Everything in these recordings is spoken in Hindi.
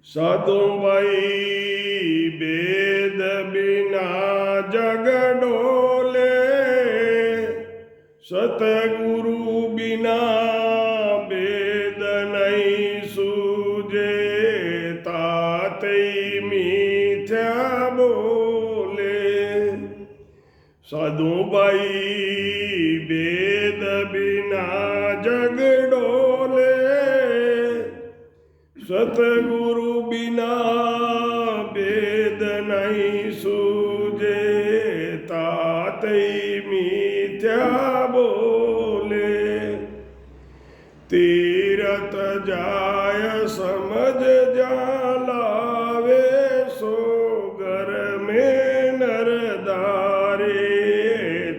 साधु भाई वेद बिना जग डोले, सतगुरु बिना वेद नहीं सूझे, ताते मिथ्या बोले। साधु भाई वेद बिना जग डोले, सतगुरु बिना वेद नहीं सूझे, ताते मिथ्या बोले। तीरथ जाय समझ जालावे, सो घर में नर दारे।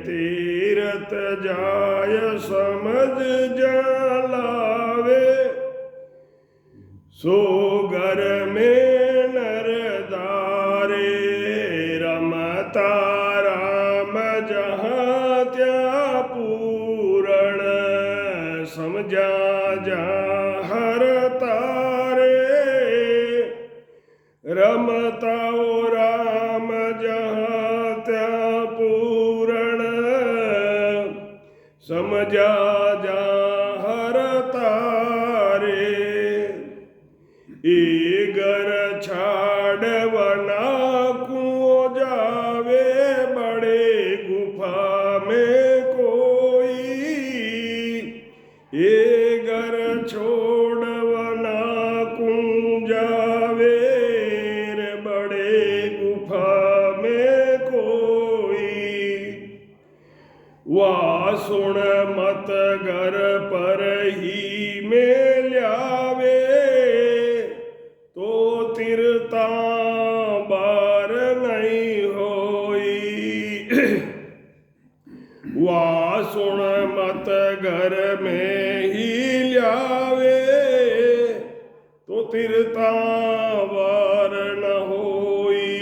तीरथ जाय समझ जालावे, सो घर में नर दारे। रमता राम जहाँ त्या पूरण, समझा जहाँ हर तारे। रमता ओ राम जहाँ त्या पूरण, समझा जहाँ हर तारे। ईगर छाड़ वना कुओं जावे, बड़े गुफा में कोई। ईगर छोड़ वना कुओं जावे, बड़े गुफा में कोई। वाह सुन मत घर पर ही में ल्यावे, तो तिरता बार नहीं होई। वाह सुन मत घर में ही ल्यावे, तो तिरता बार न होई।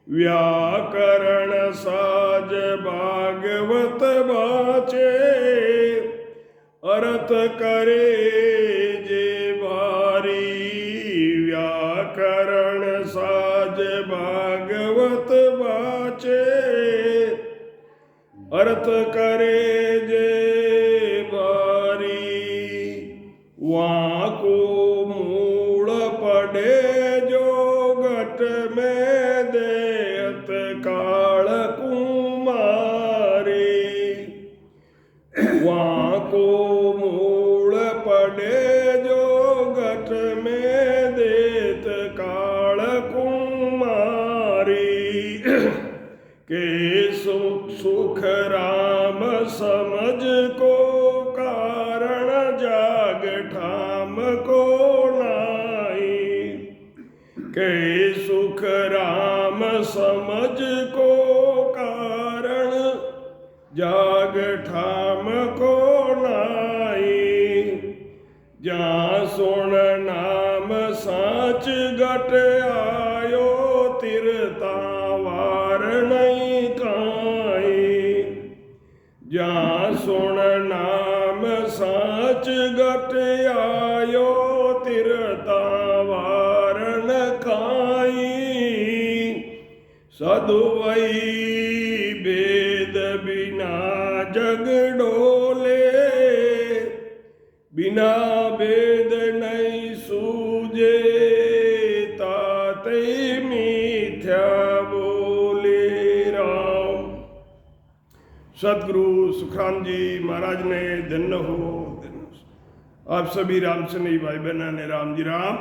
व्याकरण साज भागवत बाचे, अर्थ करे जे भारी। व्याकरण साज भागवत बाचे, अर्थ करे जे भारी। वहाँ को मूल पड़े जो घट में, देत काल कुमारी। वहाँ को मूल पड़े जो घट में, देत काल कुमारी। के सुख राम समझ को कारण, जाग ठाम को नाई। के सुख राम समझ को कारण, जाग ठाम को नाई। जहाँ सुन नाम साच घट आयो, तिरता वार नहीं काई। जहाँ सुन नाम साच घट आयो, तिरता वार न काई। साधु वही वेद बिना जग डोले, बिना वेद नहीं सूझे, ताते मिथ्या बोले। राम। सदगुरु सुखराम जी महाराज ने धन्य हो। आप सभी रामचंद्री भाई बहना ने राम जी राम।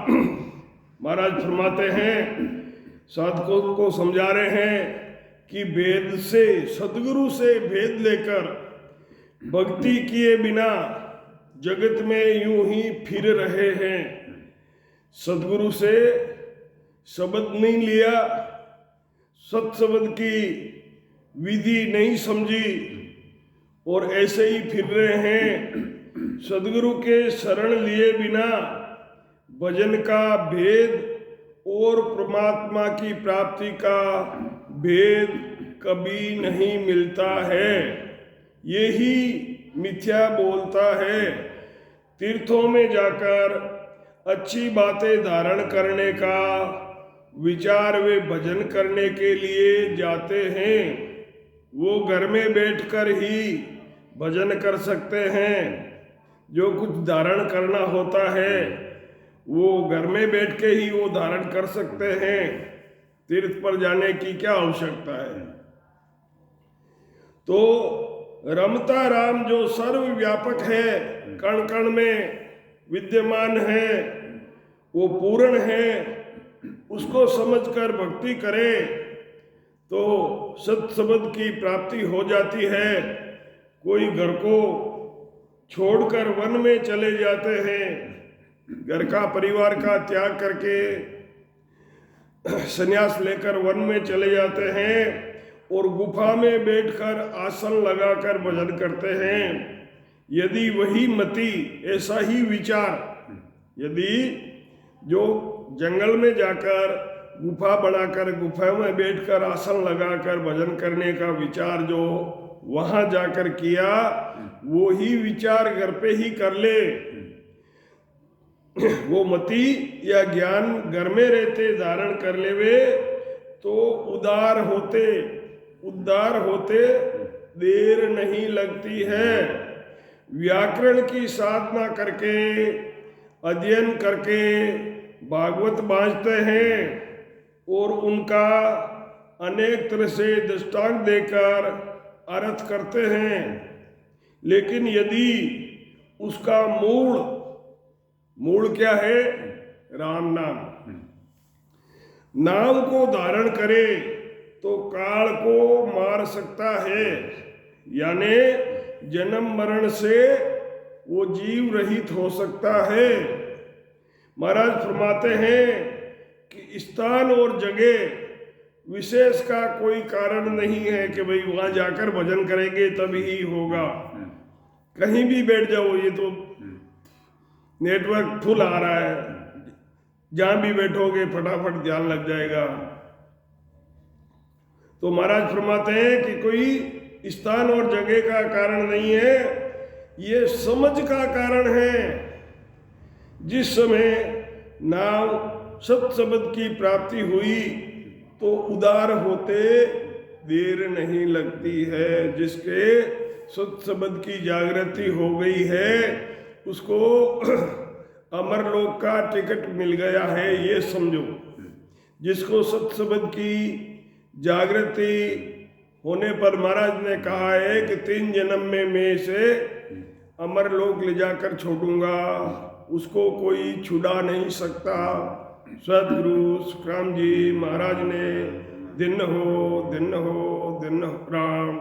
महाराज फरमाते हैं, साधकों को समझा रहे हैं कि वेद से, सदगुरु से भेद लेकर भक्ति किए बिना जगत में यूं ही फिर रहे हैं। सदगुरु से शब्द नहीं लिया, सत्शब्द की विधि नहीं समझी और ऐसे ही फिर रहे हैं। सदगुरु के शरण लिए बिना भजन का भेद और परमात्मा की प्राप्ति का भेद कभी नहीं मिलता है। यही मिथ्या बोलता है। तीर्थों में जाकर अच्छी बातें धारण करने का विचार वे भजन करने के लिए जाते हैं, वो घर में बैठकर ही भजन कर सकते हैं। जो कुछ धारण करना होता है वो घर में बैठ के ही वो धारण कर सकते हैं, तीर्थ पर जाने की क्या आवश्यकता है। तो रमता राम जो सर्वव्यापक है, कण कण में विद्यमान है, वो पूर्ण है, उसको समझकर भक्ति करे तो सत्संबंध की प्राप्ति हो जाती है। कोई घर को छोड़कर वन में चले जाते हैं, घर का परिवार का त्याग करके संन्यास लेकर वन में चले जाते हैं और गुफा में बैठकर आसन लगाकर भजन करते हैं। यदि वही मति, ऐसा ही विचार, यदि जो जंगल में जाकर गुफा बनाकर गुफा में बैठकर आसन लगाकर भजन करने का विचार जो वहां जाकर किया, वो ही विचार घर पे ही कर ले, वो मति या ज्ञान घर में रहते धारण कर लेवे तो उदार होते देर नहीं लगती है। व्याकरण की साधना करके, अध्ययन करके भागवत बाँचते हैं और उनका अनेक तरह से दृष्टांत देकर अर्थ करते हैं, लेकिन यदि उसका मूल क्या है? राम नाम। नाम को धारण करे तो काल को मार सकता है, यानी जन्म मरण से वो जीव रहित हो सकता है। महाराज फरमाते हैं कि स्थान और जगह विशेष का कोई कारण नहीं है कि भाई वहां जाकर भजन करेंगे तभी ही होगा। कहीं भी बैठ जाओ, ये तो नेटवर्क फुल आ रहा है, जहां भी बैठोगे फटाफट ध्यान लग जाएगा। तो महाराज फरमाते हैं कि कोई स्थान और जगह का कारण नहीं है, ये समझ का कारण है। जिस समय नाम सत्संबंध की प्राप्ति हुई तो उदार होते देर नहीं लगती है। जिसके सत्संबंध की जागृति हो गई है उसको अमरलोक का टिकट मिल गया है, ये समझो। जिसको सत्संबंध की जागृति होने पर महाराज ने कहा है कि 3 जन्म में मैं से अमरलोक ले जाकर छोड़ूंगा, उसको कोई छुड़ा नहीं सकता। सदगुरु सुखराम जी महाराज ने दिन हो राम।